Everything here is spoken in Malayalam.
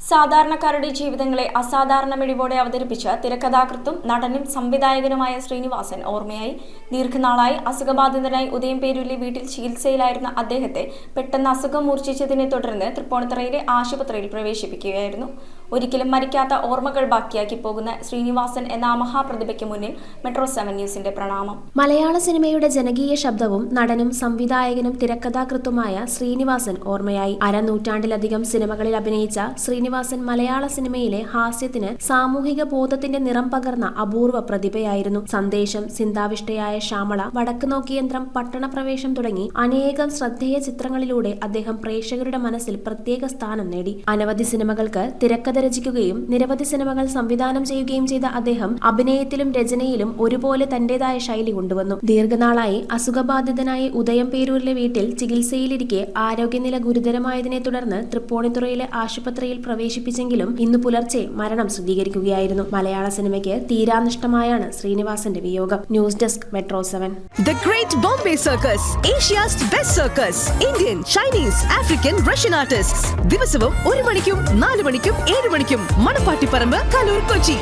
സാധാരണക്കാരുടെ ജീവിതങ്ങളെ അസാധാരണ മിഴിവോടെ അവതരിപ്പിച്ച തിരക്കഥാകൃത്തും നടനും സംവിധായകനുമായ ശ്രീനിവാസൻ ഓർമ്മയായി. ദീർഘനാളായി അസുഖബാധിതനായി ഉദയംപേരൂരിലെ വീട്ടിൽ ചികിത്സയിലായിരുന്ന അദ്ദേഹത്തെ പെട്ടെന്ന് അസുഖം മൂർച്ഛിച്ചതിനെ തുടർന്ന് തൃപ്പൂണിത്തുറയിലെ ആശുപത്രിയിൽ പ്രവേശിപ്പിക്കുകയായിരുന്നു. ഒരിക്കലും മരിക്കാത്ത ഓർമ്മകൾ ബാക്കിയാക്കി പോകുന്ന ശ്രീനിവാസൻ എന്ന മഹാപ്രതിഭയ്ക്ക് മുന്നിൽ മെട്രോ 7 ന്യൂസിന്റെ പ്രണാമം. മലയാള സിനിമയുടെ ജനകീയ ശബ്ദവും നടനും സംവിധായകനും തിരക്കഥാകൃത്തുമായ ശ്രീനിവാസൻ ഓർമ്മയായി. അരനൂറ്റാണ്ടിലധികം സിനിമകളിൽ അഭിനയിച്ച ശ്രീനിവാസൻ മലയാള സിനിമയിലെ ഹാസ്യത്തിന് സാമൂഹിക ബോധത്തിന്റെ നിറം പകർന്ന അപൂർവ പ്രതിഭയായിരുന്നു. സന്ദേശം, ചിന്താവിഷ്ടയായ ശ്യാമള, വടക്ക് നോക്കിയന്ത്രം, പട്ടണപ്രവേശം തുടങ്ങി അനേകം ശ്രദ്ധേയ ചിത്രങ്ങളിലൂടെ അദ്ദേഹം പ്രേക്ഷകരുടെ മനസ്സിൽ പ്രത്യേക സ്ഥാനം നേടി. അനവധി സിനിമകൾക്ക് തിരക്കഥ രചിക്കുകയും നിരവധി സിനിമകൾ സംവിധാനം ചെയ്യുകയും ചെയ്ത അദ്ദേഹം അഭിനയത്തിലും രചനയിലും ഒരുപോലെ തന്റേതായ ശൈലി കൊണ്ടുവന്നു. ദീർഘനാളായി അസുഖബാധിതനായി ഉദയംപേരൂരിലെ വീട്ടിൽ ചികിത്സയിലിരിക്കെ ആരോഗ്യനില ഗുരുതരമായതിനെ തുടർന്ന് തൃപ്പൂണിത്തുറയിലെ ആശുപത്രിയിൽ പ്രവേശിപ്പിച്ചെങ്കിലും ഇന്നു പുലർച്ചെ മരണം സ്ഥിരീകരിക്കുകയായിരുന്നു. മലയാള സിനിമയ്ക്ക് തീരാനഷ്ടമായാണ് ശ്രീനിവാസന്റെ വിയോഗം. News desk metro 7. The Great Bombay Circus, Asia's best circus. Indian, Chinese, African, Russian artists. ദിവസവും 1 മണിക്കും 4 മണിക്കും 7 മണിക്കും മണപ്പാട്ടിപ്പറമ്പ്, കലൂർ, കൊച്ചി.